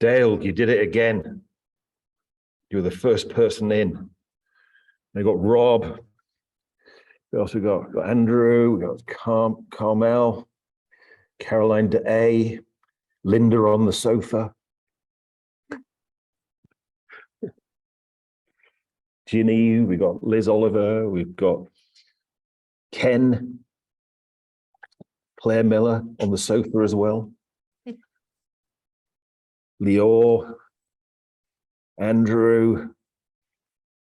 Dale, you did it again. You were the first person in. We got Rob. We also got Andrew. We got Carmel, Caroline DeA, Linda on the sofa. Ginny, we got Liz Oliver, we've got Ken, Claire Miller on the sofa as well. Lior, Andrew,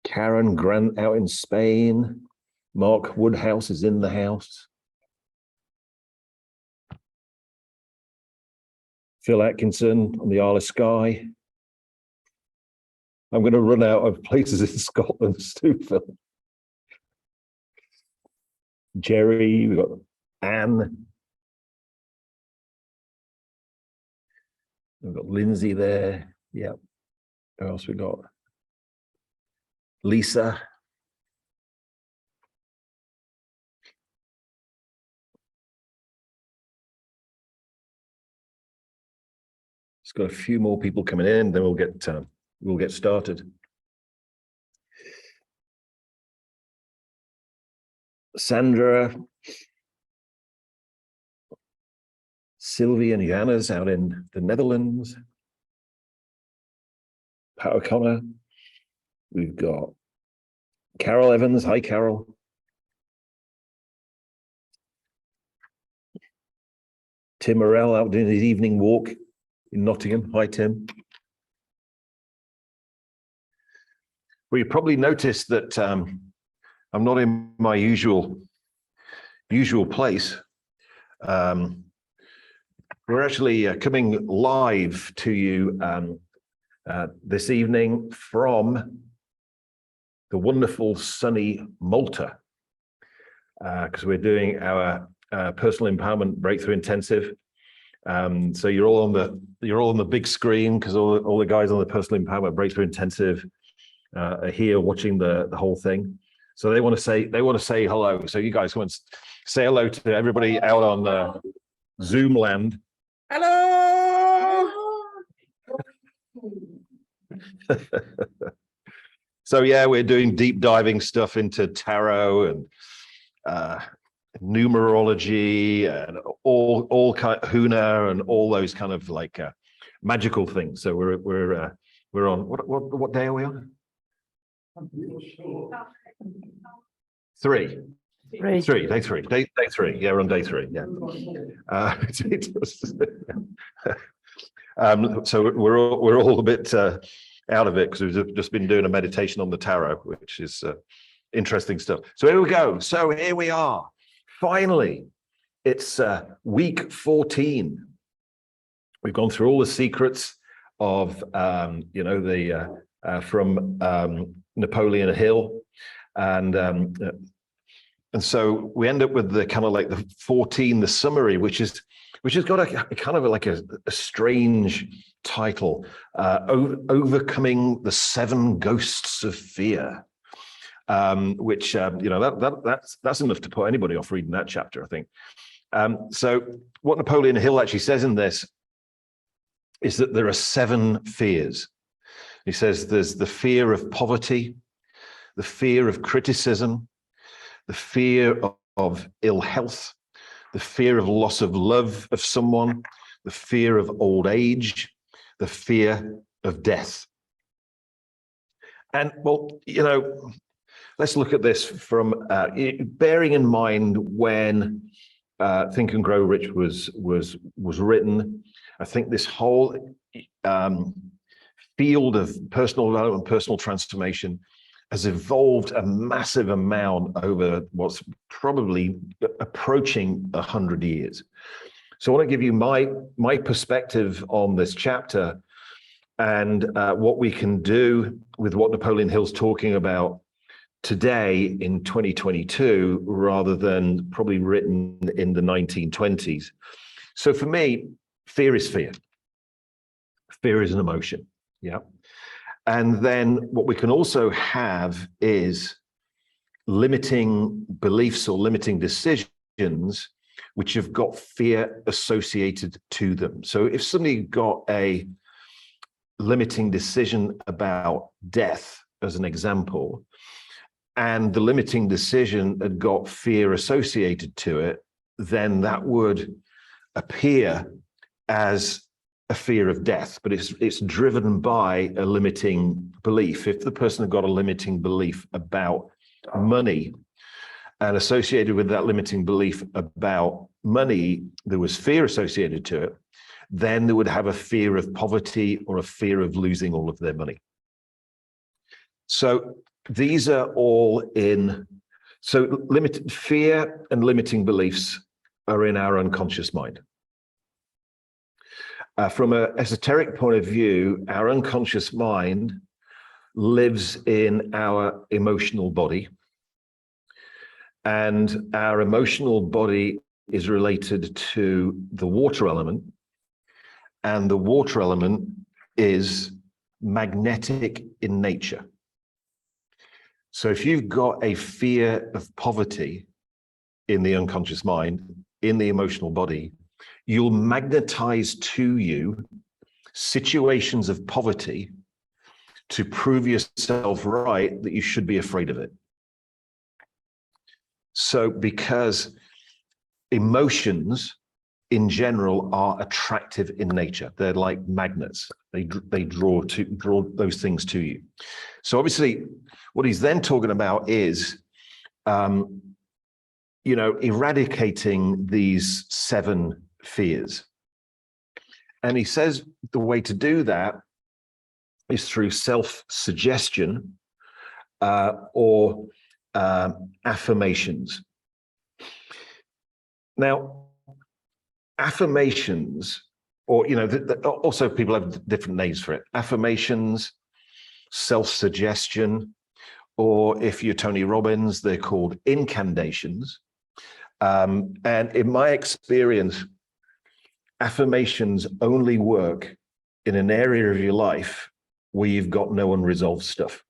Karen Grant out in Spain. Mark Woodhouse is in the house. Phil Atkinson on the Isle of Skye. I'm going to run out of places in Scotland too, Phil. Jerry, we've got Anne. We've got Lindsay there. Yeah. Who else we got? Lisa. It's got a few more people coming in, then we'll get started. Sandra, Sylvie and Johanna's out in the Netherlands. Pat O'Connor. We've got Carol Evans. Hi, Carol. Tim Morell out doing his evening walk in Nottingham. Hi, Tim. Well, you probably noticed that I'm not in my usual place. We're actually coming live to you this evening from the wonderful sunny Malta, because we're doing our personal empowerment breakthrough intensive. So you're all on the big screen because all the guys on the personal empowerment breakthrough intensive are here watching the whole thing. So they want to say hello. So you guys come and say hello to everybody out on Zoom land. Hello. So yeah, we're doing deep diving stuff into tarot and numerology and all kind of Huna and all those kind of like magical things. So we're on what day are we on? Three. Day three. Yeah, we're on day three. Yeah. So we're all a bit out of it because we've just been doing a meditation on the tarot, which is interesting stuff. So here we go. So here we are. Finally, it's week 14. We've gone through all the secrets of from Napoleon Hill, and so we end up with the kind of like the 14, the summary, which has got a kind of like a strange title, Overcoming the Seven Ghosts of Fear, which that's enough to put anybody off reading that chapter, I think. So what Napoleon Hill actually says in this is that there are 7 fears. He says there's the fear of poverty, the fear of criticism, the fear of ill health, the fear of loss of love of someone, the fear of old age, the fear of death. And well, let's look at this from bearing in mind when Think and Grow Rich was written. I think this whole field of personal development, personal transformation has evolved a massive amount over what's probably approaching 100 years. So I want to give you my perspective on this chapter and what we can do with what Napoleon Hill's talking about today in 2022, rather than probably written in the 1920s. So for me, fear is fear. Fear is an emotion. Yeah. And then what we can also have is limiting beliefs or limiting decisions which have got fear associated to them. So if somebody got a limiting decision about death, as an example, and the limiting decision had got fear associated to it, then that would appear as a fear of death, but it's driven by a limiting belief. If the person had got a limiting belief about money, and associated with that limiting belief about money, there was fear associated to it, then they would have a fear of poverty or a fear of losing all of their money. So these are all in, so fear and limiting beliefs are in our unconscious mind. From an esoteric point of view, our unconscious mind lives in our emotional body. And our emotional body is related to the water element. And the water element is magnetic in nature. So if you've got a fear of poverty in the unconscious mind, in the emotional body, you'll magnetize to you situations of poverty to prove yourself right that you should be afraid of it. So because emotions in general are attractive in nature, they're like magnets. They draw those things to you. So obviously what he's then talking about is eradicating these 7 fears. And he says the way to do that is through self-suggestion or affirmations. Now, affirmations, or also people have different names for it. Affirmations, self-suggestion, or if you're Tony Robbins, they're called incantations. And in my experience, affirmations only work in an area of your life where you've got no unresolved stuff.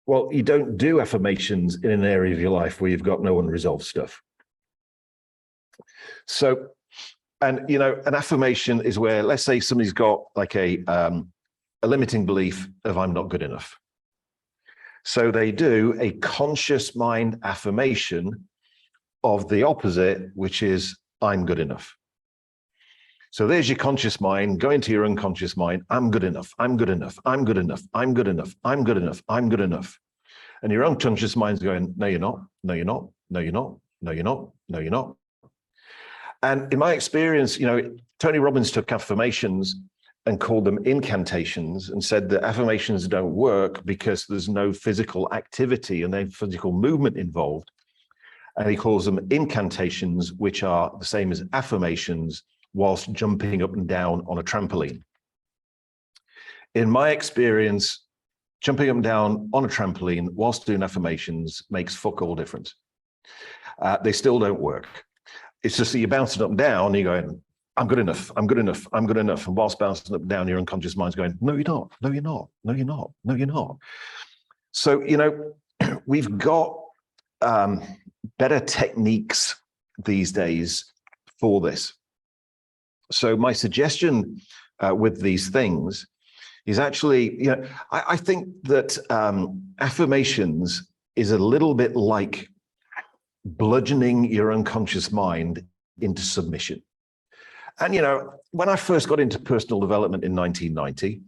Well, you don't do affirmations in an area of your life where you've got no unresolved stuff. So, and an affirmation is where, let's say somebody's got like a limiting belief of I'm not good enough. So they do a conscious mind affirmation of the opposite, which is I'm good enough. So there's your conscious mind going to your unconscious mind. I'm good enough. I'm good enough. I'm good enough. I'm good enough. I'm good enough. I'm good enough. And your unconscious mind's going, no, you're not. No, you're not. No, you're not. No, you're not. No, you're not. And in my experience, Tony Robbins took affirmations and called them incantations and said that affirmations don't work because there's no physical activity and no physical movement involved. And he calls them incantations, which are the same as affirmations, whilst jumping up and down on a trampoline. In my experience, jumping up and down on a trampoline whilst doing affirmations makes fuck all difference. They still don't work. It's just that you're bouncing up and down and you're going, I'm good enough, I'm good enough, I'm good enough. And whilst bouncing up and down, your unconscious mind's going, no, you're not, no, you're not, no, you're not, no, you're not. So, we've got better techniques these days for this. So my suggestion with these things is actually, I think that affirmations is a little bit like bludgeoning your unconscious mind into submission. And, when I first got into personal development in 1990,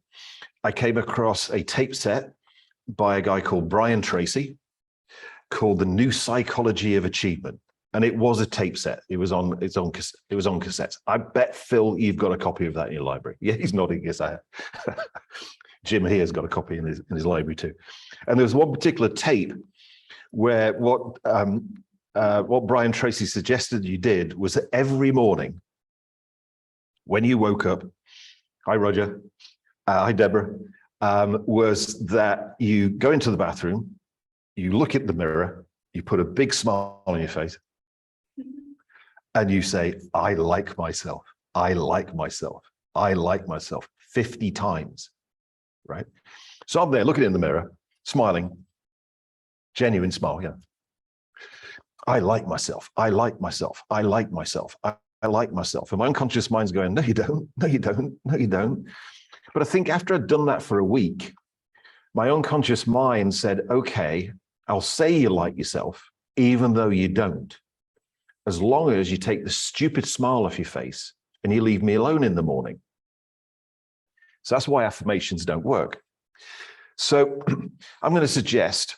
I came across a tape set by a guy called Brian Tracy called The New Psychology of Achievement. And it was a tape set. It was on cassettes. I bet, Phil, you've got a copy of that in your library. Yeah, he's nodding. Yes, I have. Jim here's got a copy in his library too. And there was one particular tape where what Brian Tracy suggested you did was that every morning when you woke up, hi Roger, hi Deborah, was that you go into the bathroom, you look at the mirror, you put a big smile on your face, and you say, I like myself, I like myself, I like myself, 50 times, right? So I'm there looking in the mirror, smiling, genuine smile, yeah. I like myself, I like myself, I like myself, I like myself. And my unconscious mind's going, no, you don't, no, you don't, no, you don't. But I think after I'd done that for a week, my unconscious mind said, okay, I'll say you like yourself, even though you don't, as long as you take the stupid smile off your face and you leave me alone in the morning. So that's why affirmations don't work. So I'm going to suggest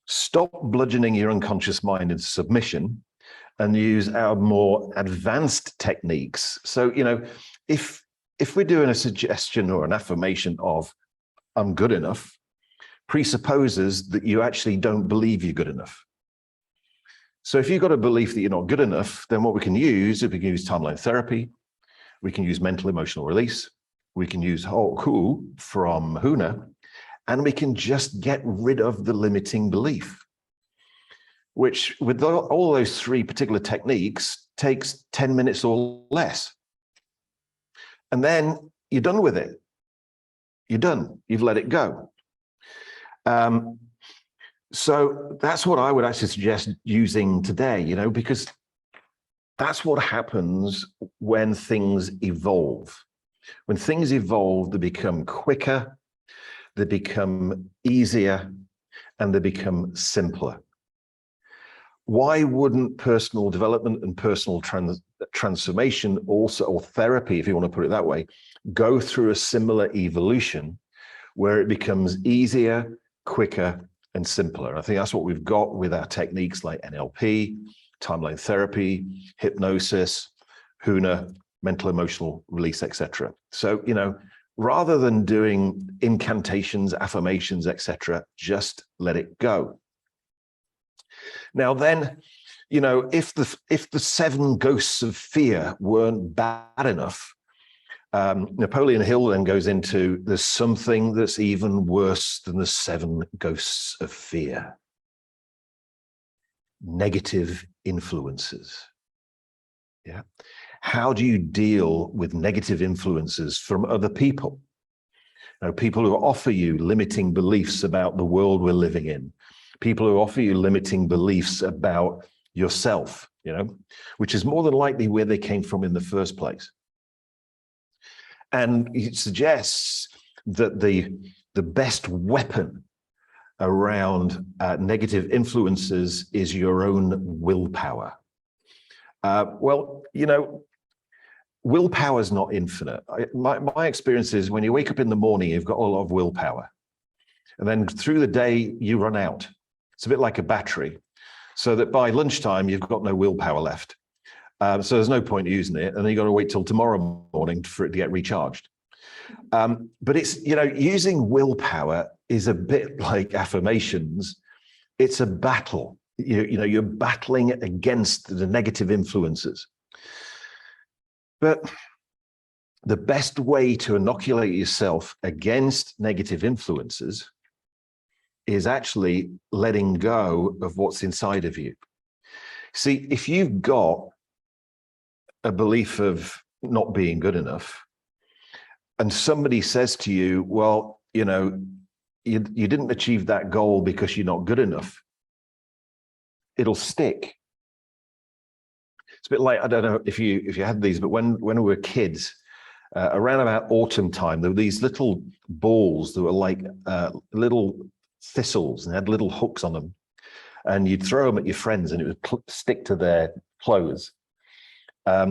stop bludgeoning your unconscious mind into submission and use our more advanced techniques. So, if we're doing a suggestion or an affirmation of I'm good enough, presupposes that you actually don't believe you're good enough. So if you've got a belief that you're not good enough, then what we can use timeline therapy, we can use mental emotional release, we can use Hoku from Huna, and we can just get rid of the limiting belief, which with all those three particular techniques takes 10 minutes or less. And then you're done with it. You're done. You've let it go. So that's what I would actually suggest using today, because that's what happens when things evolve. When things evolve, they become quicker, they become easier, and they become simpler. Why wouldn't personal development and personal transformation also, or therapy, if you want to put it that way, go through a similar evolution where it becomes easier, quicker, and simpler? I think that's what we've got with our techniques like NLP, timeline therapy, hypnosis, Huna, mental emotional release, etc. So, rather than doing incantations, affirmations, etc., just let it go. Now then, if the 7 ghosts of fear weren't bad enough, Napoleon Hill then goes into there's something that's even worse than the 7 ghosts of fear. Negative influences. Yeah. How do you deal with negative influences from other people? People who offer you limiting beliefs about the world we're living in. People who offer you limiting beliefs about yourself, which is more than likely where they came from in the first place. And it suggests that the best weapon around negative influences is your own willpower. Willpower is not infinite. My experience is when you wake up in the morning, you've got a lot of willpower. And then through the day, you run out. It's a bit like a battery. So that by lunchtime, you've got no willpower left. So there's no point using it. And then you've got to wait till tomorrow morning for it to get recharged. But it's, using willpower is a bit like affirmations. It's a battle. You're battling against the negative influences. But the best way to inoculate yourself against negative influences is actually letting go of what's inside of you. See, if you've got a belief of not being good enough, and somebody says to you, well, you didn't achieve that goal because you're not good enough, it'll stick. It's a bit like, I don't know if you had these, but when we were kids, around about autumn time, there were these little balls that were like little thistles and had little hooks on them. And you'd throw them at your friends and it would stick to their clothes. I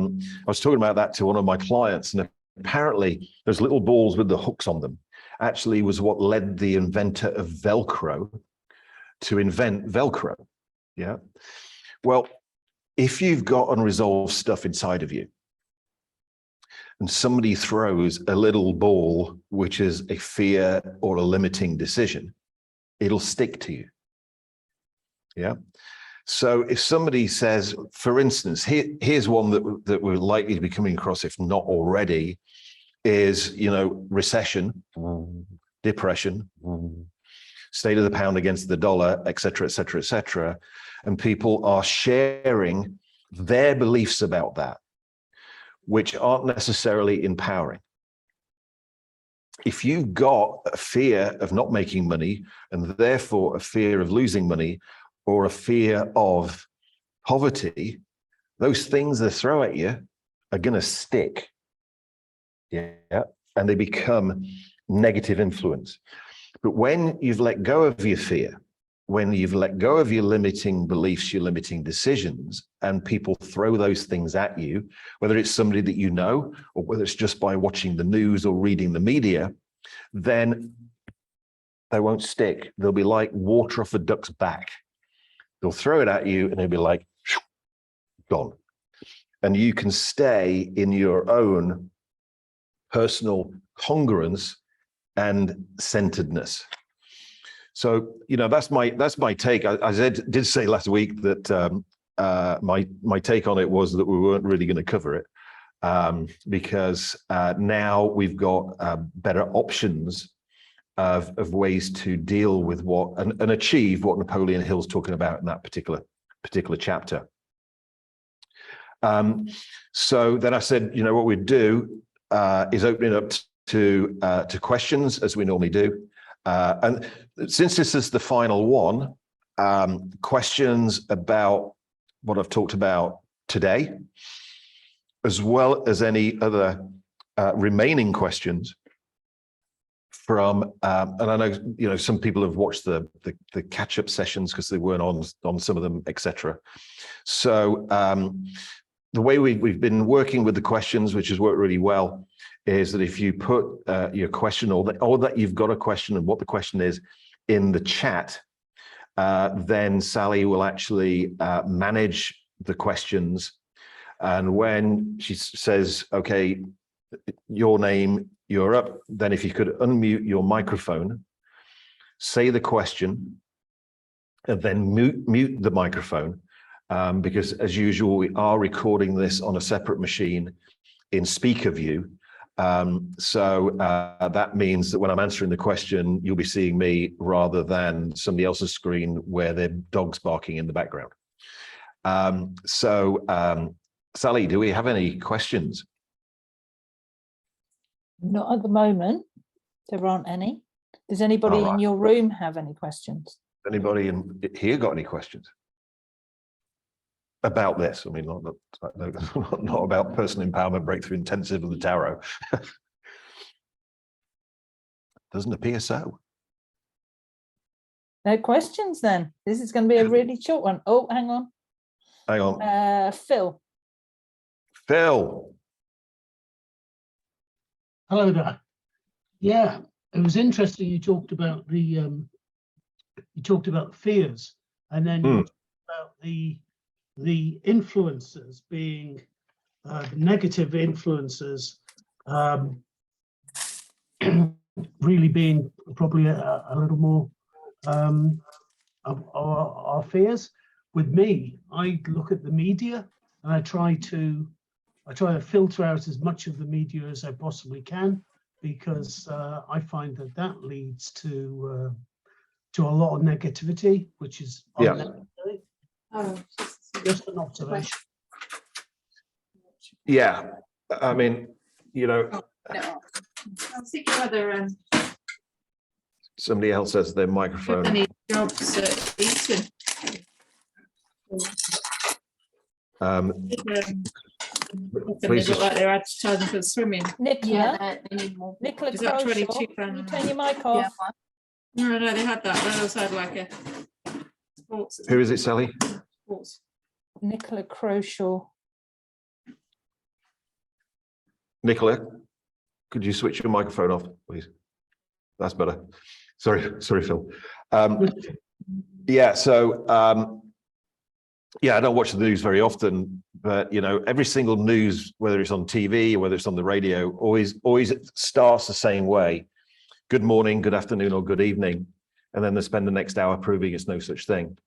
was talking about that to one of my clients, and apparently those little balls with the hooks on them actually was what led the inventor of Velcro to invent Velcro. Yeah. Well, if you've got unresolved stuff inside of you and somebody throws a little ball, which is a fear or a limiting decision, it'll stick to you. Yeah. So if somebody says, for instance, here's one that we're likely to be coming across, if not already, is, recession, depression, state of the pound against the dollar, et cetera, et cetera, et cetera. And people are sharing their beliefs about that, which aren't necessarily empowering. If you've got a fear of not making money, and therefore a fear of losing money, or a fear of poverty, those things they throw at you are going to stick. Yeah. And they become negative influence. But when you've let go of your fear, when you've let go of your limiting beliefs, your limiting decisions, and people throw those things at you, whether it's somebody that you know, or whether it's just by watching the news or reading the media, then they won't stick. They'll be like water off a duck's back. They'll throw it at you and it'll be like, gone. And you can stay in your own personal congruence and centeredness. So, that's my take. I did say last week that my take on it was that we weren't really going to cover it because now we've got better options of ways to deal with what and achieve what Napoleon Hill's talking about in that particular chapter. So then I said, what we'd do is open it up to questions as we normally do. And since this is the final one, questions about what I've talked about today, as well as any other remaining questions from, and I know, some people have watched the catch-up sessions because they weren't on some of them, etc. So the way we've been working with the questions, which has worked really well, is that if you put your question or that you've got a question and what the question is in the chat, then Sally will actually manage the questions. And when she says, okay, your name, you're up, then if you could unmute your microphone, say the question, and then mute the microphone, because as usual, we are recording this on a separate machine in speaker view. So that means that when I'm answering the question, you'll be seeing me rather than somebody else's screen where their dog's barking in the background. Sally, do we have any questions? Not at the moment. There aren't any. Does anybody in your room have any questions? Anybody in here got any questions about this? I mean, not about personal empowerment, breakthrough intensive, and the tarot. Doesn't appear so. No questions then. This is going to be a really short one. Oh, hang on. Hang on. Phil. Phil. Hello there. Yeah, it was interesting. You talked about the fears, and then you talked about the influences being the negative influences, really being probably a little more of our fears. With me, I look at the media and I try to filter out as much of the media as I possibly can, because I find that leads to a lot of negativity, which is unnecessary. Just an observation. Yeah, I mean, I'll see whether somebody else has their microphone. any jobs at Eton. They look like they're advertising for the swimming. Nicola. They need more. Nicola Is that Croshaw, £22? can you turn your mic off? No, they had that. They also had like a sports. Who is it, Sally? Sports. Nicola Croshaw. Nicola, could you switch your microphone off, please? That's better. Sorry, Phil. Yeah, so yeah, I don't watch the news very often, but every single news, whether it's on TV or whether it's on the radio, always starts the same way. Good morning, good afternoon, or good evening. And then they spend the next hour proving it's no such thing.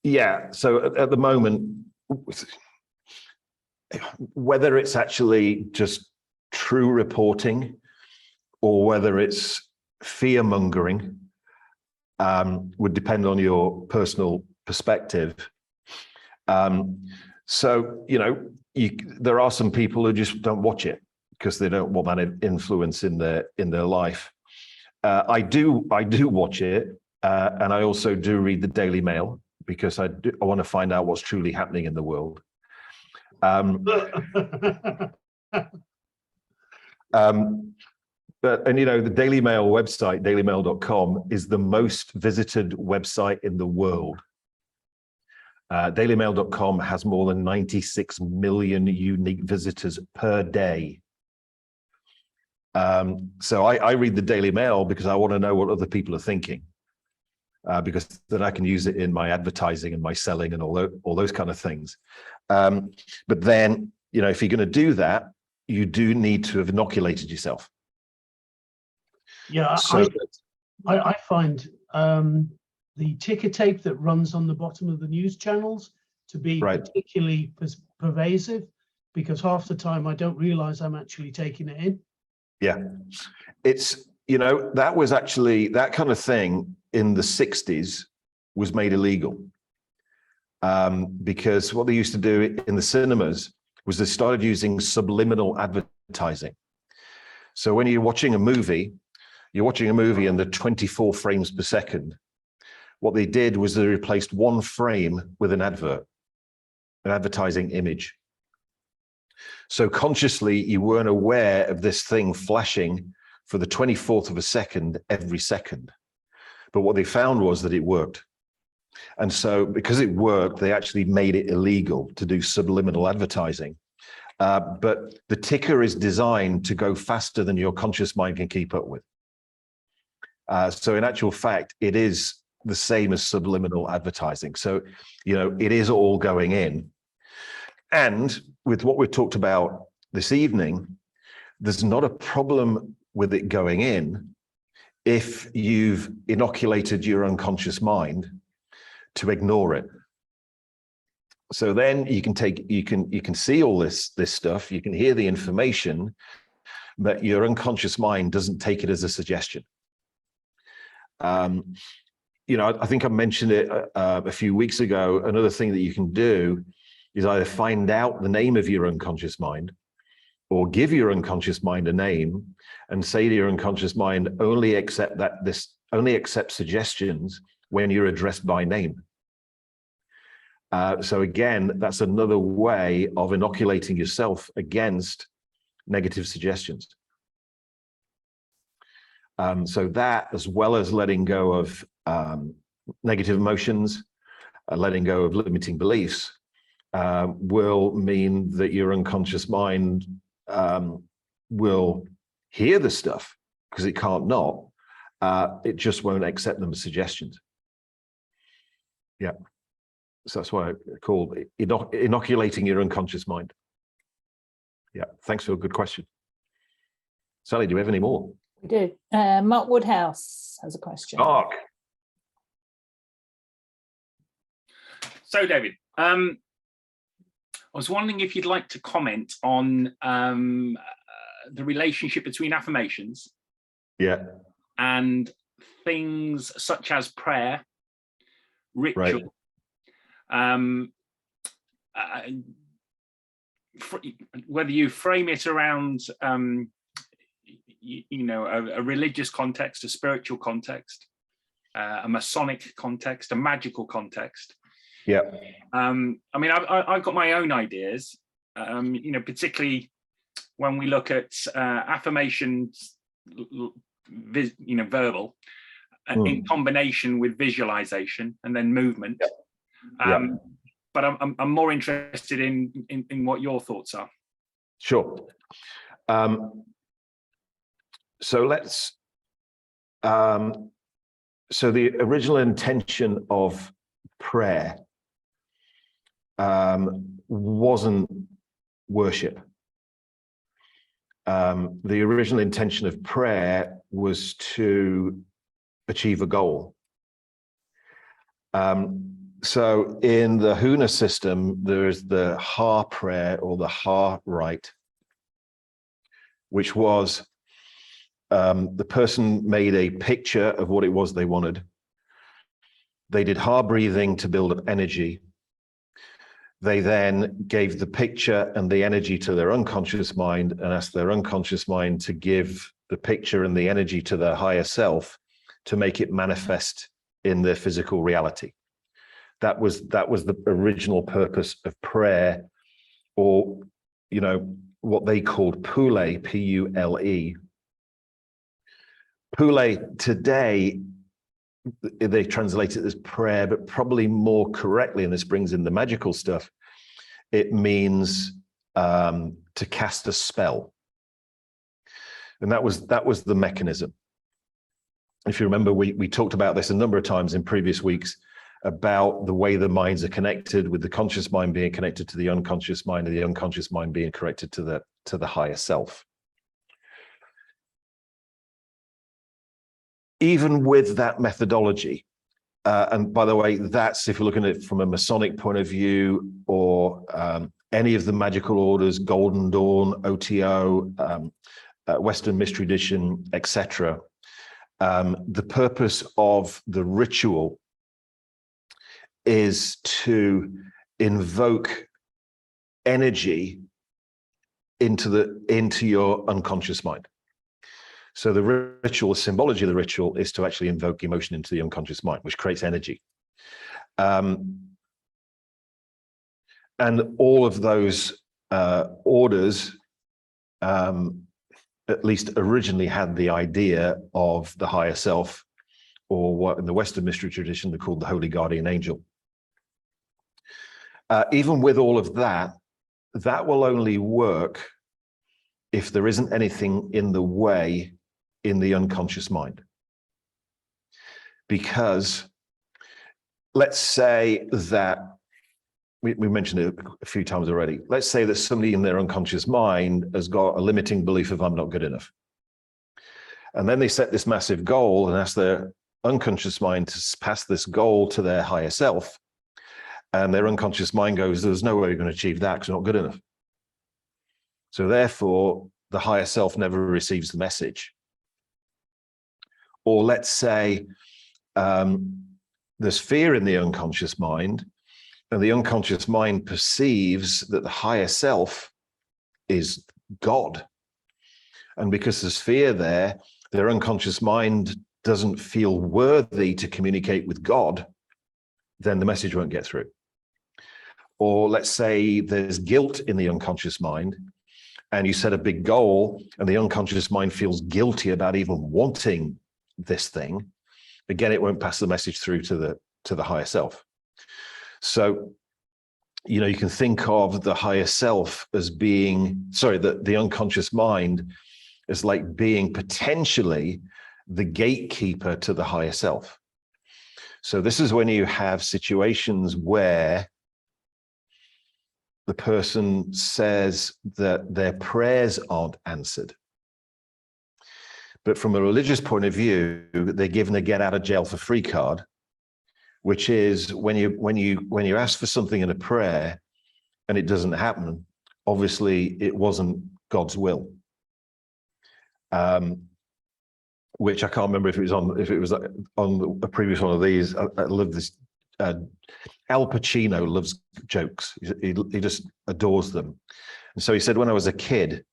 Yeah, so at the moment, whether it's actually just true reporting or whether it's fear mongering would depend on your personal perspective. So, there are some people who just don't watch it because they don't want that influence in their life. I do watch it, And I also do read the Daily Mail because I want to find out what's truly happening in the world. And you know, the Daily Mail website, dailymail.com, is the most visited website in the world. Dailymail.com has more than 96 million unique visitors per day. So I read the Daily Mail because I want to know what other people are thinking, because then I can use it in my advertising and my selling and all those kind of things. But then, you know, if you're going to do that, you do need to have inoculated yourself. Yeah, So I find the ticker tape that runs on the bottom of the news channels to be Right. particularly pervasive, because half the time I don't realize I'm actually taking it in. yeah, it's, you know, that was actually, that kind of thing in the 60s was made illegal. Because what they used to do in the cinemas was they started using subliminal advertising. So when you're watching a movie and the 24 frames per second, what they did was they replaced one frame with an advert, an advertising image. So consciously, you weren't aware of this thing flashing for the 24th of a second every second. But what they found was that it worked. And so because it worked, they actually made it illegal to do subliminal advertising. But the ticker is designed to go faster than your conscious mind can keep up with. So in actual fact, it is the same as subliminal advertising. So, you know, it is all going in. And with what we've talked about this evening, there's not a problem with it going in if you've inoculated your unconscious mind to ignore it. So then you can see all this stuff, you can hear the information, but your unconscious mind doesn't take it as a suggestion. You know, I think I mentioned it a few weeks ago. Another thing that you can do is either find out the name of your unconscious mind or give your unconscious mind a name and say to your unconscious mind, only accept suggestions when you're addressed by name. So again, that's another way of inoculating yourself against negative suggestions. So that, as well as letting go of negative emotions, letting go of limiting beliefs, will mean that your unconscious mind will hear the stuff because it can't not. It just won't accept them as suggestions. Yeah. So that's why I call it inoculating your unconscious mind. Yeah, thanks for a good question. Sally, do we have any more? We do. Mark Woodhouse has a question. Mark. So, David, I was wondering if you'd like to comment on the relationship between affirmations, Yeah, and things such as prayer, ritual, right. Whether you frame it around you know, a religious context, a spiritual context, a Masonic context, a magical context. Yeah. I mean, I've got my own ideas, you know, particularly when we look at affirmations, you know, verbal, in combination with visualization and then movement. Yeah. But I'm more interested in what your thoughts are. Sure. So let's. So the original intention of prayer wasn't worship. The original intention of prayer was to achieve a goal. So in the Huna system, there's the Ha prayer or the Ha rite, which was the person made a picture of what it was they wanted. They did Ha breathing to build up energy. They then gave the picture and the energy to their unconscious mind and asked their unconscious mind to give the picture and the energy to their higher self to make it manifest in their physical reality. That was the original purpose of prayer, or, you know, what they called Pule, P-U-L-E. Pule today, they translate it as prayer, but probably more correctly, and this brings in the magical stuff, it means to cast a spell. And that was the mechanism. If you remember, we talked about this a number of times in previous weeks about the way the minds are connected, with the conscious mind being connected to the unconscious mind, and the unconscious mind being connected to the higher self. Even with that methodology, and by the way, that's if you're looking at it from a Masonic point of view, or any of the magical orders, Golden Dawn, OTO, Western Mystery Tradition, etc. The purpose of the ritual is to invoke energy into your unconscious mind. So the ritual, the symbology of the ritual is to actually invoke emotion into the unconscious mind, which creates energy. And all of those orders, at least originally, had the idea of the higher self, or what in the Western Mystery Tradition they're called the Holy Guardian Angel. Even with all of that, that will only work if there isn't anything in the way in the unconscious mind. Because let's say that, we mentioned it a few times already, let's say that somebody in their unconscious mind has got a limiting belief of I'm not good enough. And then they set this massive goal and ask their unconscious mind to pass this goal to their higher self. And their unconscious mind goes, there's no way you're going to achieve that because you're not good enough. So therefore, the higher self never receives the message. Or let's say there's fear in the unconscious mind, and the unconscious mind perceives that the higher self is God. And because there's fear there, their unconscious mind doesn't feel worthy to communicate with God, then the message won't get through. Or let's say there's guilt in the unconscious mind, and you set a big goal, and the unconscious mind feels guilty about even wanting this thing. Again, it won't pass the message through to the higher self. So, you know, you can think of the higher self as being, the unconscious mind as like being potentially the gatekeeper to the higher self. So this is when you have situations where the person says that their prayers aren't answered. But from a religious point of view, they're given a get out of jail for free card, which is when you ask for something in a prayer and it doesn't happen, obviously it wasn't God's will. Which I can't remember if it was on a previous one of these. I love this. Al Pacino loves jokes. He just adores them. And so he said, when I was a kid,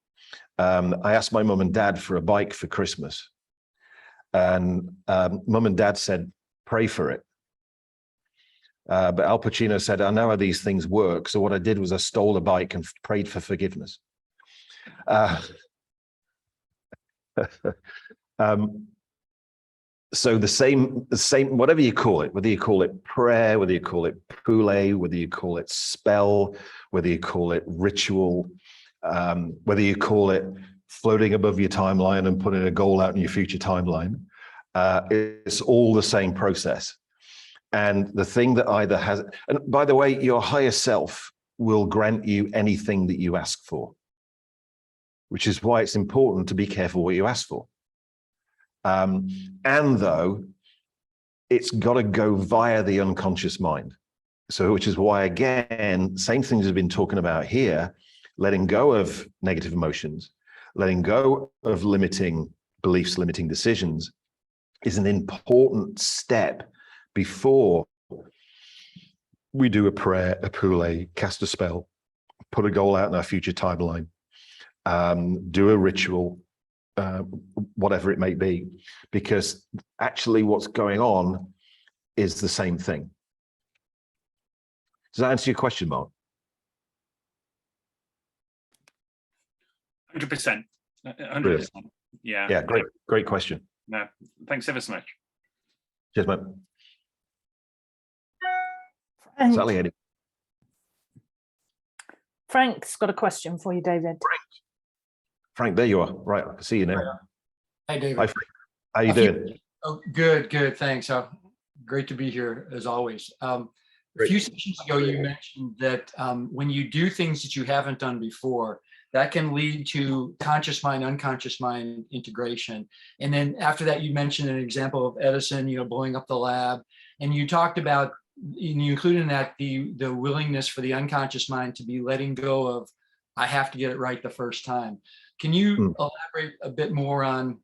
I asked my mum and dad for a bike for Christmas. And mum and dad said, pray for it. But Al Pacino said, I know how these things work. So what I did was I stole a bike and prayed for forgiveness. So the same, whatever you call it, whether you call it prayer, whether you call it pule, whether you call it spell, whether you call it ritual, whether you call it floating above your timeline and putting a goal out in your future timeline, it's all the same process. And the thing that either has, and by the way, your higher self will grant you anything that you ask for, which is why it's important to be careful what you ask for. And though it's got to go via the unconscious mind. So, which is why, again, same things we've been talking about here, letting go of negative emotions, letting go of limiting beliefs, limiting decisions is an important step before we do a prayer, a pule, cast a spell, put a goal out in our future timeline, do a ritual, whatever it may be, because actually what's going on is the same thing. Does that answer your question, Mark? 100%. 100%. Yeah. Yeah, great question. No, thanks ever so much. Cheers, mate. Frank, Sally, Eddie. Frank's got a question for you, David. Frank, there you are. Right, I can see you now. Hi, David. Hi, Frank. How you A few- doing? Oh, good, good. Thanks. Great to be here as always. A Great. few sessions ago, you mentioned that when you do things that you haven't done before, that can lead to conscious mind, unconscious mind integration. And then after that, you mentioned an example of Edison, blowing up the lab. And you talked about, and you included in that the willingness for the unconscious mind to be letting go of, I have to get it right the first time. Can you elaborate a bit more on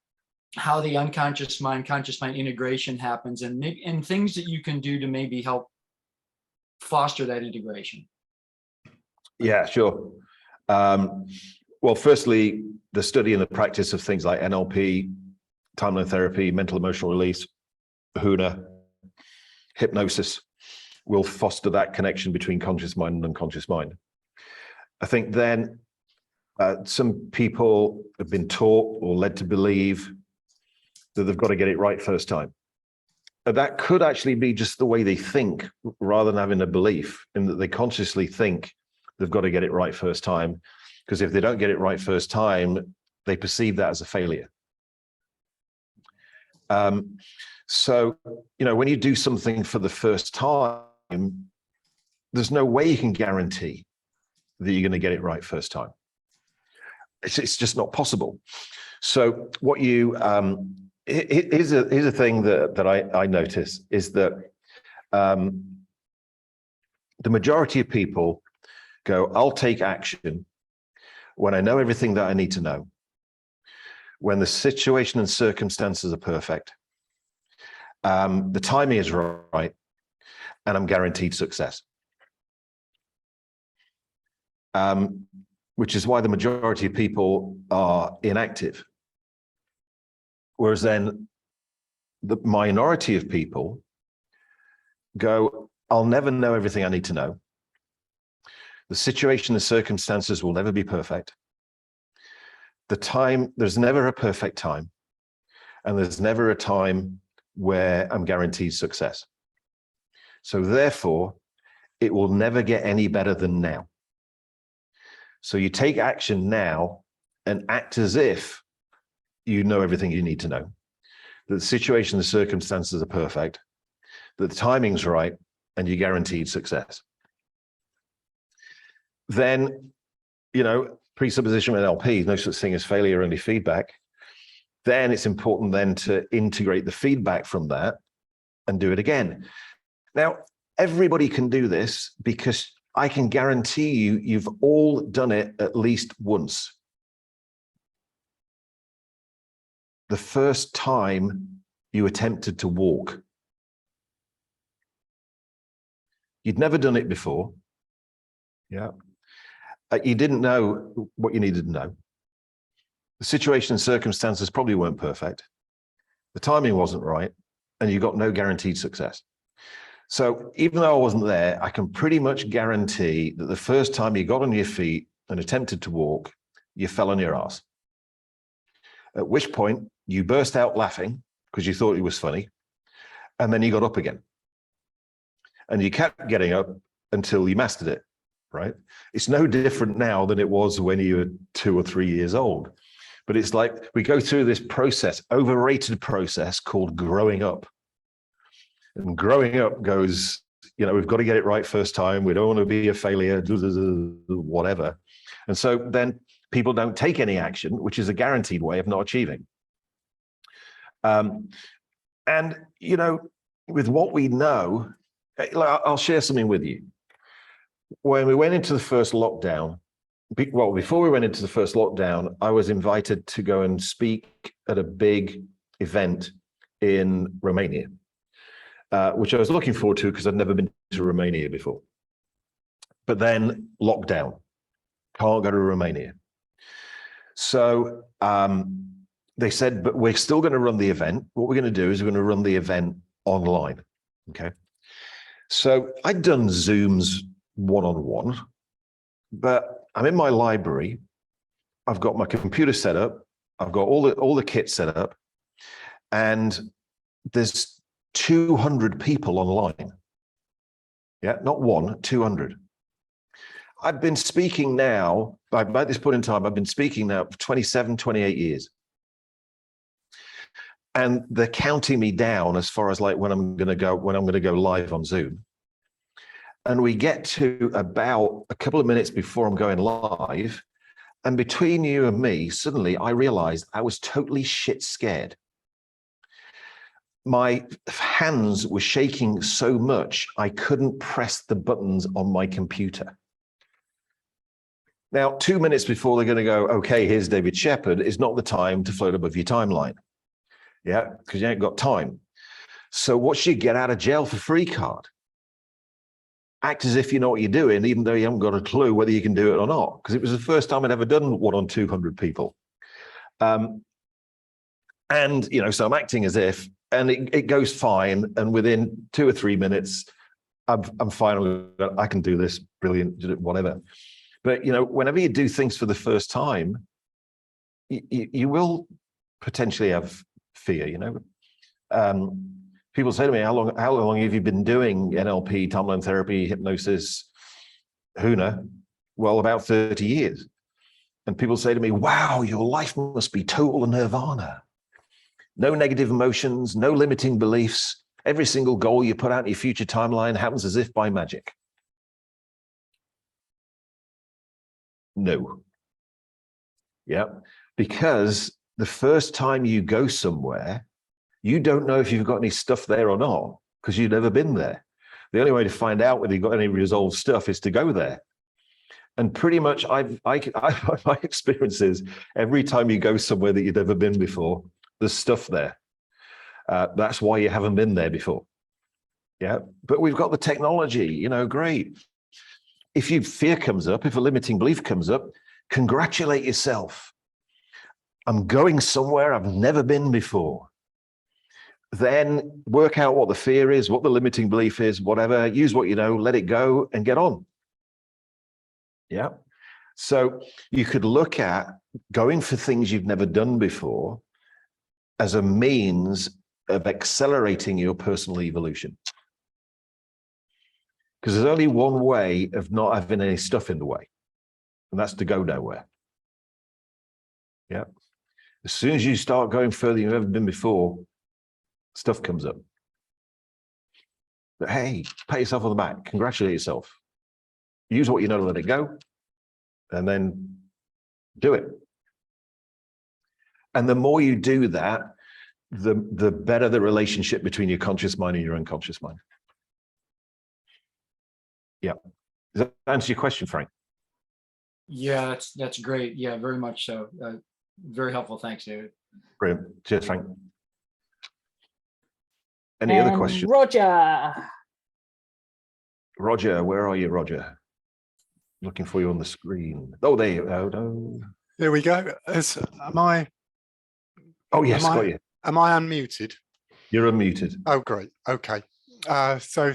how the unconscious mind, conscious mind integration happens, and things that you can do to maybe help foster that integration? Yeah, sure. Well, firstly, the study and the practice of things like NLP, timeline therapy, mental emotional release, HUNA, hypnosis will foster that connection between conscious mind and unconscious mind. I think then some people have been taught or led to believe that they've got to get it right first time. That could actually be just the way they think, rather than having a belief in that they consciously think they've got to get it right first time. Because if they don't get it right first time, they perceive that as a failure. So, when you do something for the first time, there's no way you can guarantee that you're going to get it right first time. It's just not possible. So what you, here's a thing that I notice is that the majority of people go, I'll take action when I know everything that I need to know, when the situation and circumstances are perfect, the timing is right, and I'm guaranteed success. Which is why the majority of people are inactive. Whereas then the minority of people go, I'll never know everything I need to know. The situation, the circumstances will never be perfect. There's never a perfect time. And there's never a time where I'm guaranteed success. So therefore, it will never get any better than now. So you take action now and act as if you know everything you need to know, that the situation, the circumstances are perfect, that the timing's right, and you're guaranteed success. Then, presupposition with NLP, no such thing as failure, only feedback. Then it's important then to integrate the feedback from that and do it again. Now, everybody can do this because I can guarantee you've all done it at least once. The first time you attempted to walk. You'd never done it before. Yeah. You didn't know what you needed to know. The situation and circumstances probably weren't perfect. The timing wasn't right, and you got no guaranteed success. So even though I wasn't there, I can pretty much guarantee that the first time you got on your feet and attempted to walk, you fell on your ass. At which point you burst out laughing because you thought it was funny, and then you got up again. And you kept getting up until you mastered it, right? It's no different now than it was when you were 2 or 3 years old. But it's like we go through this process, overrated process called growing up. And growing up goes, we've got to get it right first time. We don't want to be a failure, whatever. And so then people don't take any action, which is a guaranteed way of not achieving. And, with what we know, I'll share something with you. When we went into the first lockdown, before we went into the first lockdown, I was invited to go and speak at a big event in Romania. Which I was looking forward to because I'd never been to Romania before. But then lockdown, can't go to Romania. So they said, but we're still going to run the event. What we're going to do is we're going to run the event online. Okay. So I'd done Zooms one-on-one, but I'm in my library. I've got my computer set up. I've got all the kit set up, and there's 200 people online. Yeah, not one, 200. I've been speaking now, by this point in time, I've been speaking now for 27, 28 years. And they're counting me down as far as like when I'm going to go live on Zoom. And we get to about a couple of minutes before I'm going live. And between you and me, suddenly I realized I was totally shit scared. My hands were shaking so much, I couldn't press the buttons on my computer. Now, 2 minutes before they're going to go, okay, here's David Shepherd, is not the time to float above your timeline. Yeah, because you ain't got time. So what's your get out of jail for free card? Act as if you know what you're doing, even though you haven't got a clue whether you can do it or not. Because it was the first time I'd ever done one on 200 people. And, you know, so I'm acting as if, and it goes fine. And within 2 or 3 minutes, I'm fine. I can do this, brilliant, whatever. But, you know, whenever you do things for the first time, you will potentially have fear, you know. People say to me, how long have you been doing NLP, timeline therapy, hypnosis, HUNA? Well, about 30 years. And people say to me, wow, your life must be total nirvana. No negative emotions, no limiting beliefs. Every single goal you put out in your future timeline happens as if by magic. No. Yeah, because the first time you go somewhere, you don't know if you've got any stuff there or not, because you've never been there. The only way to find out whether you've got any resolved stuff is to go there. And pretty much my experience is every time you go somewhere that you've never been before, there's stuff there. That's why you haven't been there before. Yeah, but we've got the technology, you know, great. If fear comes up, if a limiting belief comes up, congratulate yourself. I'm going somewhere I've never been before. Then work out what the fear is, what the limiting belief is, whatever, use what you know, let it go and get on. Yeah. So you could look at going for things you've never done before as a means of accelerating your personal evolution. Because there's only one way of not having any stuff in the way, and that's to go nowhere. Yeah. As soon as you start going further than you've ever been before, stuff comes up. But hey, pat yourself on the back, congratulate yourself. Use what you know to let it go, and then do it. And the more you do that, the better the relationship between your conscious mind and your unconscious mind. Yeah. Does that answer your question, Frank? Yeah, that's great. Yeah, very much so. Very helpful. Thanks, David. Brilliant. Cheers, Frank. Any other questions? Roger. Roger, where are you, Roger? Looking for you on the screen. Oh, there you go. No. There we go. Am I? Oh, yes, got you. Am I unmuted? You're unmuted. Oh, great. Okay. So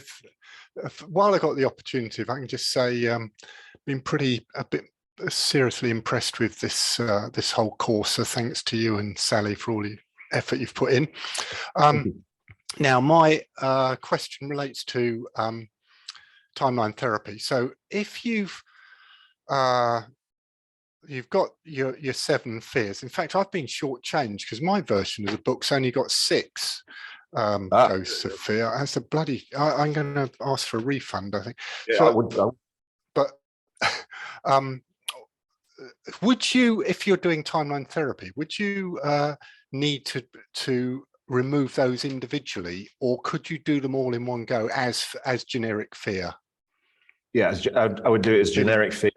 while I got the opportunity, if I can just say, been a bit seriously impressed with this this whole course. So thanks to you and Sally for all the effort you've put in. Now, my question relates to timeline therapy. So if you've got your 7 fears. In fact, I've been shortchanged because my version of the book's only got 6 ghosts of fear. That's a bloody. I'm going to ask for a refund, I think. Yeah, so, I would. But would you, if you're doing timeline therapy, would you need to remove those individually, or could you do them all in one go as generic fear? Yeah, I would do it as generic fear.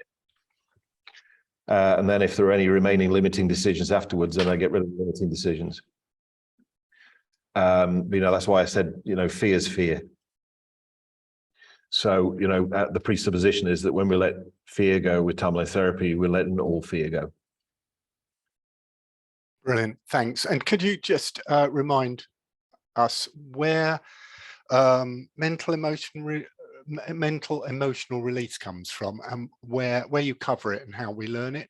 And then if there are any remaining limiting decisions afterwards, then I get rid of the limiting decisions. You know, that's why I said, you know, fear is fear. So, you know, the presupposition is that when we let fear go with timeline therapy, we're letting all fear go. Brilliant, thanks. And could you just remind us where mental emotional release comes from, and where you cover it and how we learn it.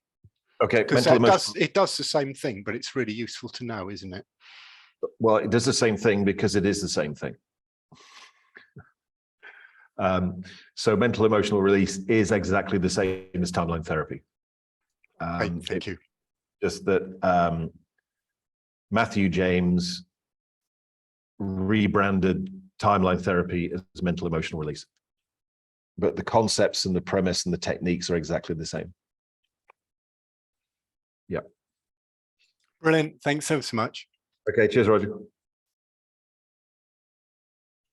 Okay, Because mental emotional. it does the same thing, but it's really useful to know, isn't it? Well, it does the same thing because it is the same thing. So mental emotional release is exactly the same as timeline therapy. Thank you. Just that Matthew James rebranded timeline therapy as mental emotional release. But the concepts and the premise and the techniques are exactly the same. Yeah. Brilliant. Thanks so much. Okay, cheers, Roger.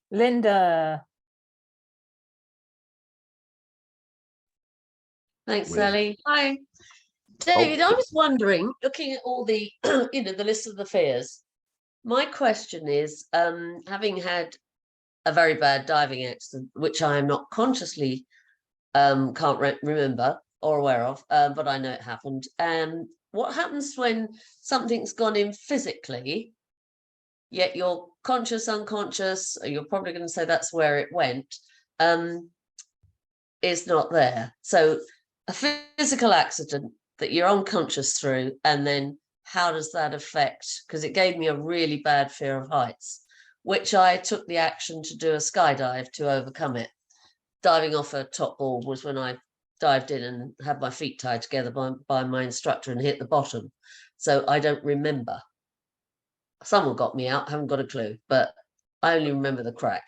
Linda, Thanks, With- Sally. Hi. David, I was wondering, looking at all the, the list of the fears, my question is, having had a very bad diving accident, which I am not consciously can't remember or aware of, but I know it happened. What happens when something's gone in physically, yet you're conscious, unconscious, or you're probably going to say that's where it went, is not there. So a physical accident that you're unconscious through, and then how does that affect? Because it gave me a really bad fear of heights, which I took the action to do a skydive to overcome it. Diving off a top board was when I dived in and had my feet tied together by my instructor and hit the bottom. So I don't remember. Someone got me out, haven't got a clue, but I only remember the crack.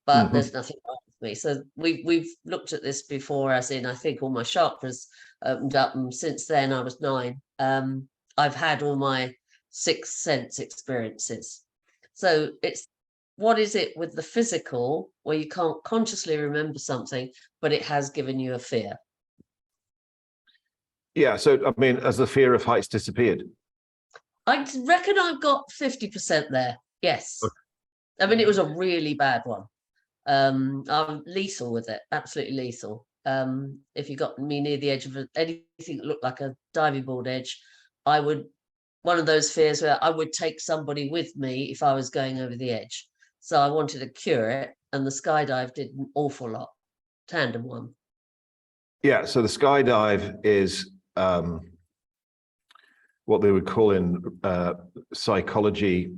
But there's nothing wrong with me. So we've looked at this before, as in I think all my chakras opened up, and since then I was 9. I've had all my sixth sense experiences. So it's, what is it with the physical where you can't consciously remember something, but it has given you a fear? Yeah, so I mean, has the fear of heights disappeared? I reckon I've got 50% there. Yes. I mean, it was a really bad one. I'm lethal with it, absolutely lethal. If you got me near the edge of anything that looked like a diving board edge, I would, one of those fears where I would take somebody with me if I was going over the edge. So I wanted to cure it, and the skydive did an awful lot. Tandem one. Yeah, so the skydive is what they would call in psychology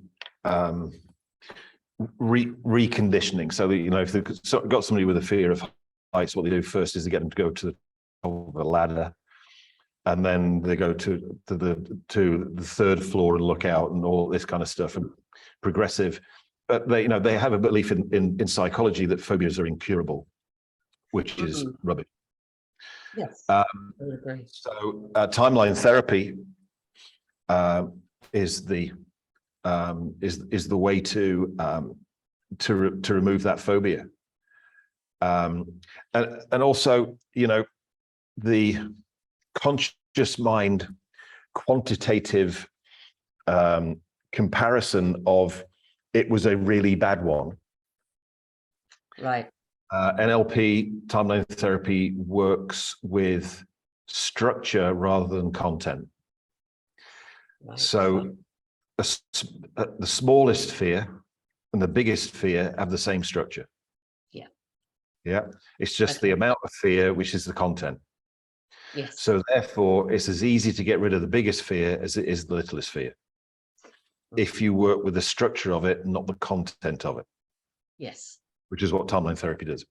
reconditioning. So that, you know, if they've got somebody with a fear of heights, what they do first is they get them to go to the top of a ladder, and then they go to the third floor and look out and all this kind of stuff, and progressive. But they, you know, they have a belief in psychology that phobias are incurable, which is rubbish. Yes, I would agree. So timeline therapy is the way to remove that phobia, and also, you know, the conscious mind quantitative comparison of it was a really bad one. Right. NLP, timeline therapy, works with structure rather than content. Right. So the smallest fear and the biggest fear have the same structure. Yeah. Yeah. It's just the amount of fear, which is the content. Yes. So therefore, it's as easy to get rid of the biggest fear as it is the littlest fear, if you work with the structure of it, not the content of it. Yes. Which is what timeline therapy does.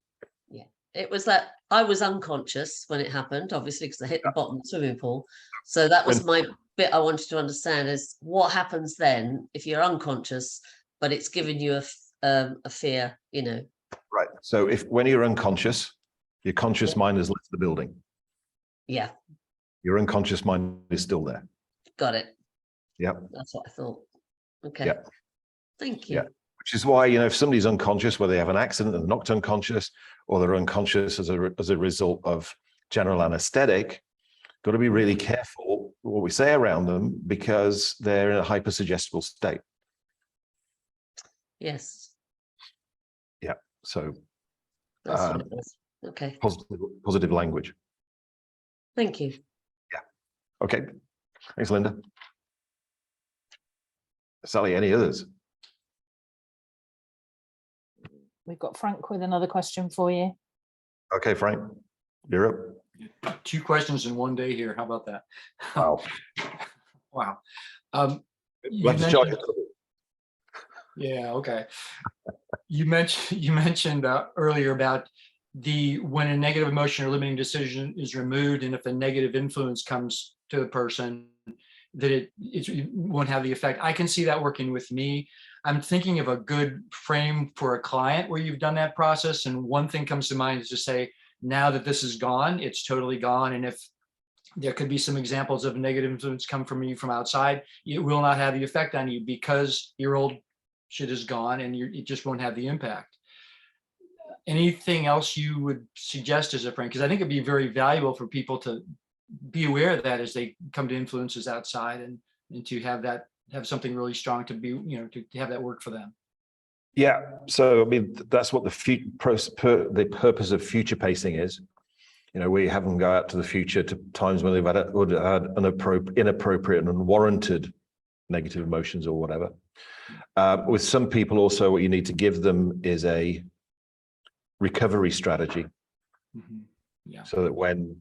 Yeah. It was that I was unconscious when it happened, obviously, because I hit the bottom of the swimming pool. So that was my bit I wanted to understand, is what happens then if you're unconscious, but it's given you a fear, you know. Right. So when you're unconscious, your conscious mind has left the building. Yeah. Your unconscious mind is still there. Got it. Yeah. That's what I thought. Okay. Yeah. Thank you. Yeah. Which is why, you know, if somebody's unconscious, whether they have an accident and knocked unconscious, or they're unconscious as a result of general anesthetic, got to be really careful what we say around them, because they're in a hypersuggestible state. Yes. Yeah. So That's what it was. Okay. positive language. Thank you. Yeah. Okay. Thanks, Linda. Sally, any others? we've got Frank with another question for you. Okay, Frank, you're up. 2 questions in one day here. How about that? Wow. Wow. You Let's charge mentioned- it. Yeah, okay. You mentioned earlier about when a negative emotion or limiting decision is removed, and if a negative influence comes to the person, that it won't have the effect. I can see that working with me. I'm thinking of a good frame for a client where you've done that process, and one thing comes to mind is to say, now that this is gone, it's totally gone, and if there could be some examples of negative influence come from you from outside, it will not have the effect on you because your old shit is gone and it just won't have the impact. Anything else you would suggest as a friend? Because I think it'd be very valuable for people to be aware of that as they come to influences outside, and to have something really strong to be, to have that work for them. Yeah, so I mean, that's what the purpose of future pacing is. We have them go out to the future to times when they've had inappropriate and unwarranted negative emotions or whatever. With some people also, what you need to give them is a recovery strategy. Yeah. So that when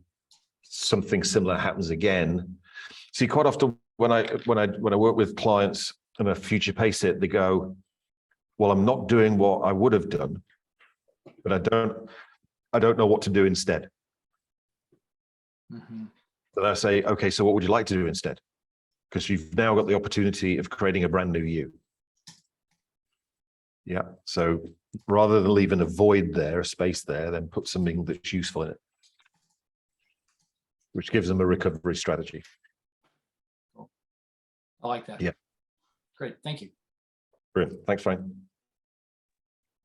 something similar happens again, see, quite often when I work with clients and I future pace it, they go, well, I'm not doing what I would have done, but I don't know what to do instead. Then I say, okay, so what would you like to do instead? Because you've now got the opportunity of creating a brand new you. Yeah. So rather than leaving a void there, a space there, then put something that's useful in it, which gives them a recovery strategy. I like that. Yeah. Great. Thank you. Brilliant. Thanks, Frank.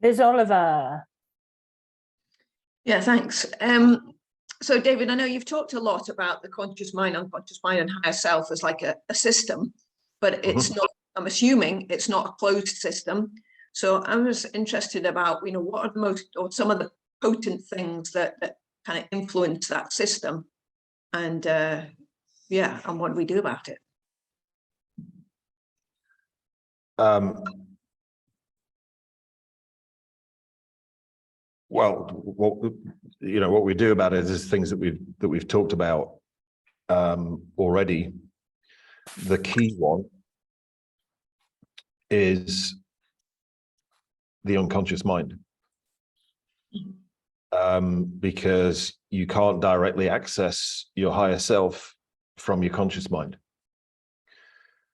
There's Oliver. Yeah, thanks. So David, I know you've talked a lot about the conscious mind, unconscious mind, and higher self as like a system, but it's not, I'm assuming it's not a closed system. So I was interested about, what are the most, or some of the potent things that kind of influence that system, and and what do we do about it? Well, what we do about it is things that we've talked about already. The key one is the unconscious mind, because you can't directly access your higher self from your conscious mind.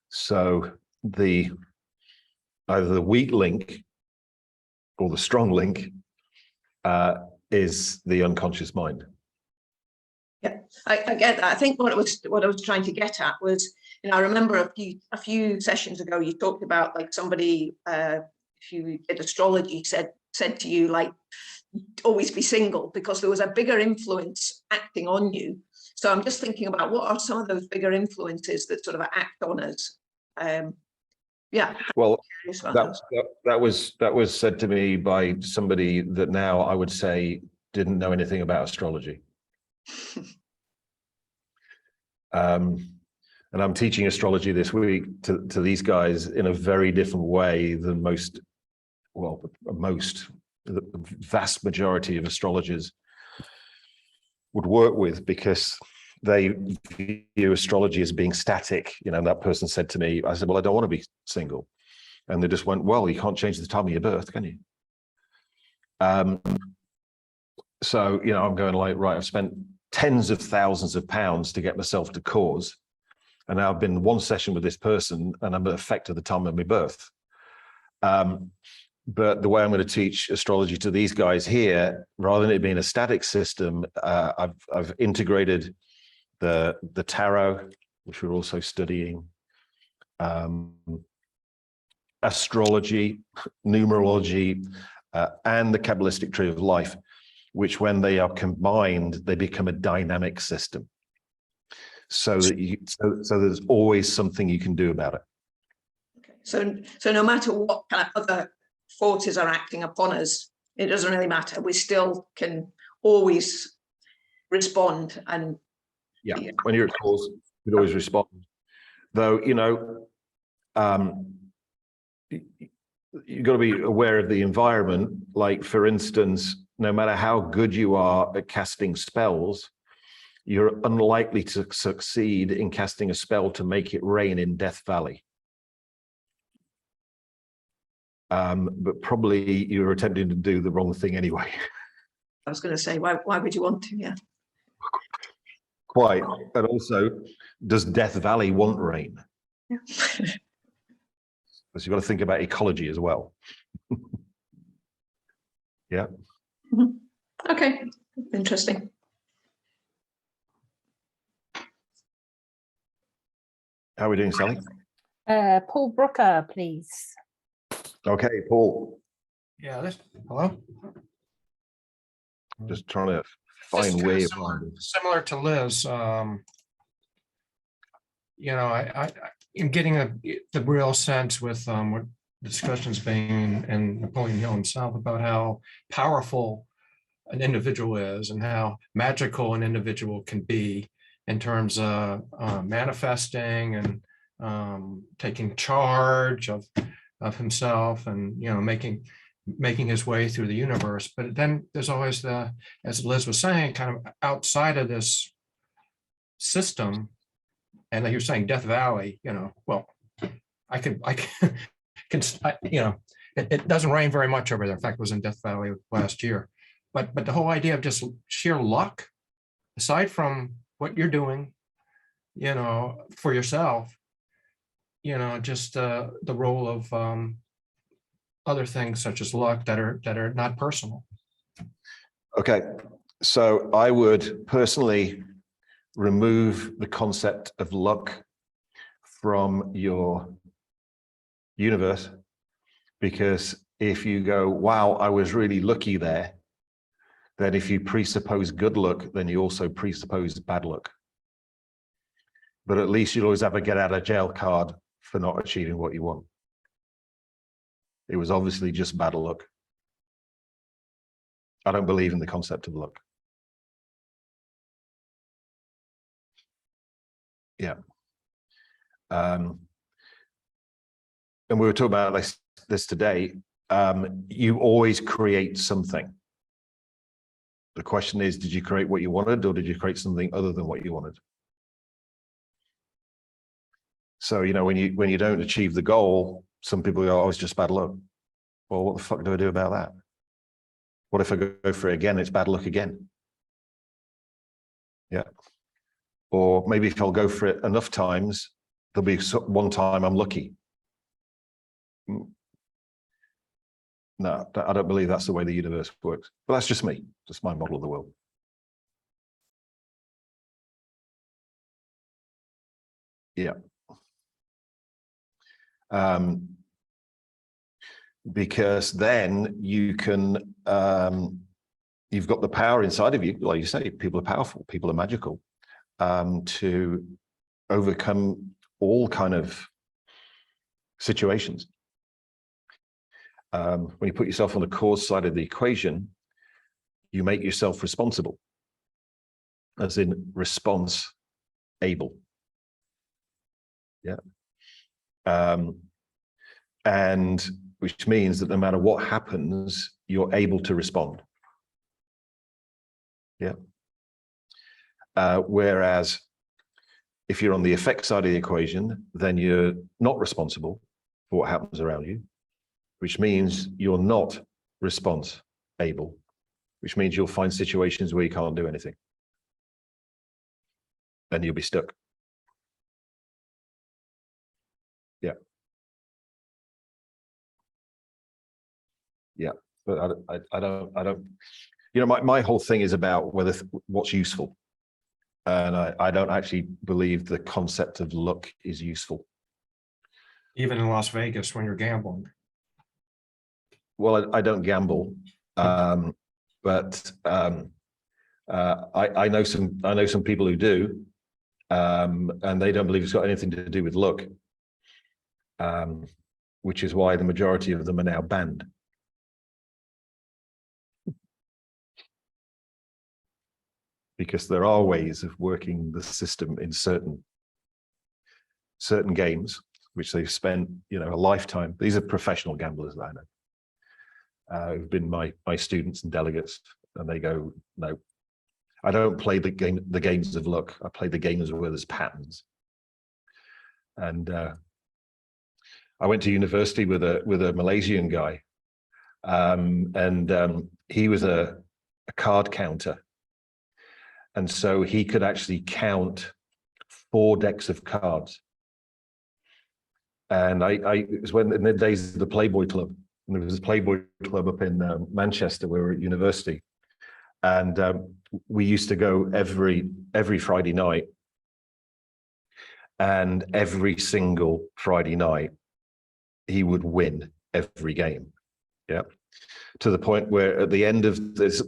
So either the weak link or the strong link is the unconscious mind. Yeah, I get that. I think what I was trying to get at was, I remember a few sessions ago, you talked about like somebody, if you did astrology, said to you, like, always be single, because there was a bigger influence acting on you. So I'm just thinking about what are some of those bigger influences that sort of act on us. Well, that was said to me by somebody that now I would say didn't know anything about astrology. And I'm teaching astrology this week to these guys in a very different way than the vast majority of astrologers would work with, because they view astrology as being static. That person said to me, I said, well, I don't want to be single. And they just went, well, you can't change the time of your birth, can you? So, I'm going like, right, I've spent tens of thousands of pounds to get myself to cause. And now I've been in one session with this person and I'm affected the time of my birth. But the way I'm going to teach astrology to these guys here, rather than it being a static system, I've integrated the tarot, which we're also studying, astrology, numerology, and the Kabbalistic tree of life, which when they are combined, they become a dynamic system. So that so there's always something you can do about it. Okay. So no matter what kind of other forces are acting upon us, it doesn't really matter. We still can always respond. And yeah. When you're at cause, you can always respond. Though, you've got to be aware of the environment. Like, for instance, no matter how good you are at casting spells, you're unlikely to succeed in casting a spell to make it rain in Death Valley. But probably you're attempting to do the wrong thing anyway. I was going to say, why would you want to? Yeah. Quite. And also, does Death Valley want rain? Yeah. Because you've got to think about ecology as well. Yeah. Okay, interesting. How are we doing, Sally? Paul Brooker, please. Okay, Paul. Yeah, hello? Just trying to This find is where kinda you're similar to Liz. You know, I in getting the real sense with what the discussions being and Napoleon Hill himself about how powerful an individual is and how magical an individual can be in terms of manifesting and taking charge of himself and, you know, making his way through the universe. But then there's always the, as Liz was saying, kind of outside of this system, and like you're saying, Death Valley, you know, well, I can you know, it doesn't rain very much over there. In fact, it was in Death Valley last year. But the whole idea of just sheer luck, aside from what you're doing, you know, for yourself, you know, just the role of other things such as luck that are not personal. Okay, so I would personally remove the concept of luck from your universe, because if you go, wow, I was really lucky there, then if you presuppose good luck, then you also presuppose bad luck. But at least you'll always have a get out of jail card for not achieving what you want. It was obviously just bad luck. I don't believe in the concept of luck. Yeah. And we were talking about this today. You always create something. The question is, did you create what you wanted, or did you create something other than what you wanted? So, you know, when you don't achieve the goal, some people go, oh, it's just bad luck. Well, what the fuck do I do about that? What if I go for it again? It's bad luck again. Yeah. Or maybe if I'll go for it enough times, there'll be one time I'm lucky. No, I don't believe that's the way the universe works. But that's just me, just my model of the world. Yeah. Because then you can, you've got the power inside of you, like you say, people are powerful, people are magical, to overcome all kind of situations. When you put yourself on the cause side of the equation, you make yourself responsible, as in response able. Yeah. And which means that no matter what happens, you're able to respond. Yeah. Whereas if you're on the effect side of the equation, then you're not responsible for what happens around you, which means you're not response able, which means you'll find situations where you can't do anything. And you'll be stuck. Yeah. Yeah, but I don't, you know, my whole thing is about what's useful. And I don't actually believe the concept of luck is useful. Even in Las Vegas when you're gambling. Well, I don't gamble, but I know some people who do, and they don't believe it's got anything to do with luck, which is why the majority of them are now banned. Because there are ways of working the system in certain games, which they've spent, you know, a lifetime. These are professional gamblers that I know, who've been my students and delegates, and they go, no, I don't play the games of luck. I play the games where there's patterns. And I went to university with a Malaysian guy, and he was a card counter, and so he could actually count 4 decks of cards. And it was when in the days of the Playboy Club, and there was a Playboy Club up in Manchester where we were at university, and we used to go every Friday night, and every single Friday night he would win every game. Yeah, to the point where at the end of this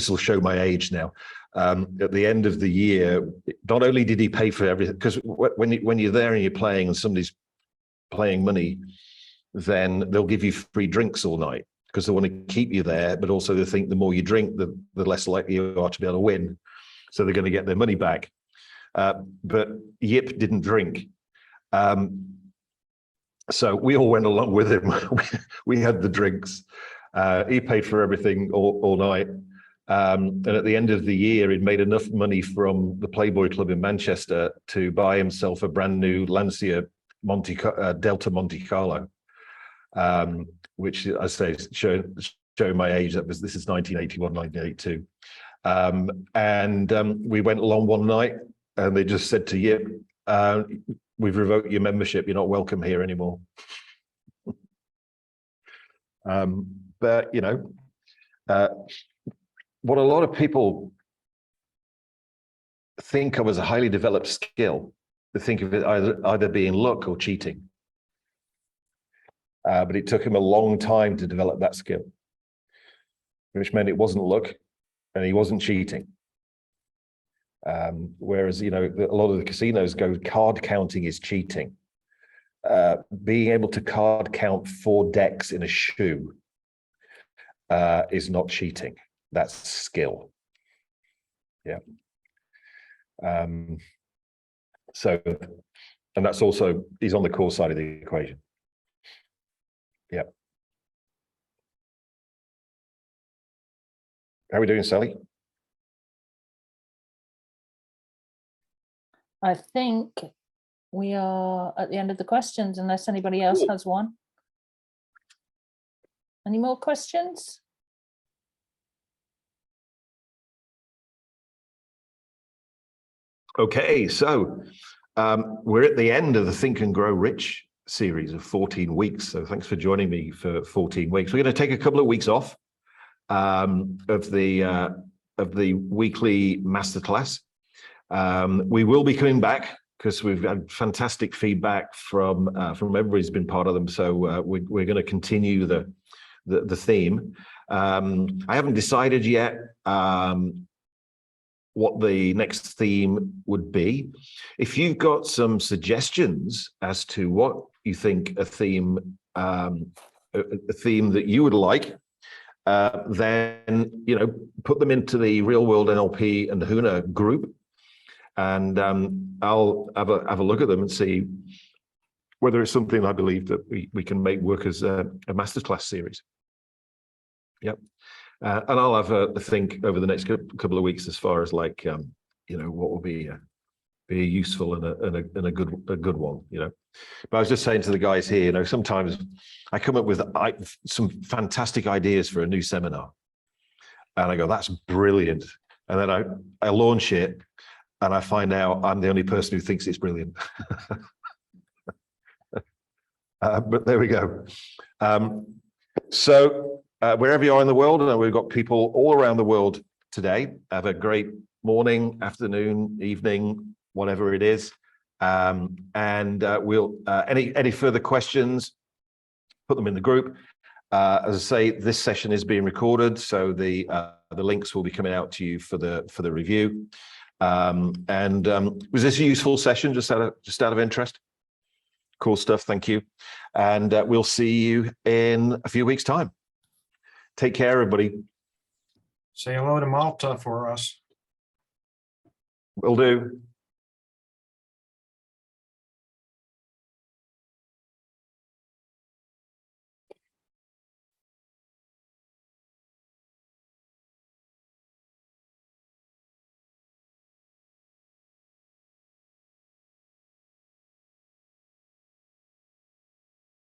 will show my age now. At the end of the year, not only did he pay for everything, because when you're there and you're playing and somebody's playing money, then they'll give you free drinks all night because they want to keep you there, but also they think the more you drink, the less likely you are to be able to win. So they're going to get their money back. But Yip didn't drink. So we all went along with him. We had the drinks. He paid for everything all night. And at the end of the year, he'd made enough money from the Playboy Club in Manchester to buy himself a brand new Lancia Delta Monte Carlo, which I say showing my age. This is 1981, 1982. And we went along one night, and they just said to Yip, we've revoked your membership. You're not welcome here anymore. But, you know, what a lot of people think of as a highly developed skill, they think of it either being luck or cheating. But it took him a long time to develop that skill, which meant it wasn't luck and he wasn't cheating. Whereas, you know, a lot of the casinos go, card counting is cheating. Being able to card count 4 decks in a shoe is not cheating. That's skill. Yeah. So, and that's also, he's on the core side of the equation. Yeah. How are we doing, Sally? I think we are at the end of the questions, unless anybody else has one. Any more questions? Okay, so we're at the end of the Think and Grow Rich series of 14 weeks. So thanks for joining me for 14 weeks. We're going to take a couple of weeks off of the weekly masterclass. We will be coming back because we've had fantastic feedback from everybody who's been part of them. So we're going to continue the theme. I haven't decided yet what the next theme would be. If you've got some suggestions as to what you think a theme that you would like, then, you know, put them into the Real World NLP and HUNA group, and I'll have a look at them and see whether it's something I believe that we can make work as a masterclass series. Yep. And I'll have a think over the next couple of weeks as far as, like, you know, what will be useful and a good one, you know. But I was just saying to the guys here, you know, sometimes I come up with some fantastic ideas for a new seminar, and I go, that's brilliant, and then I launch it, and I find out I'm the only person who thinks it's brilliant. But there we go. So wherever you are in the world, and we've got people all around the world today, have a great morning, afternoon, evening, whatever it is. And we'll any further questions, put them in the group. As I say, this session is being recorded, so the links will be coming out to you for the review. Was this a useful session, just out of interest? Cool stuff, thank you. And we'll see you in a few weeks' time. Take care, everybody. Say hello to Malta for us. Will do.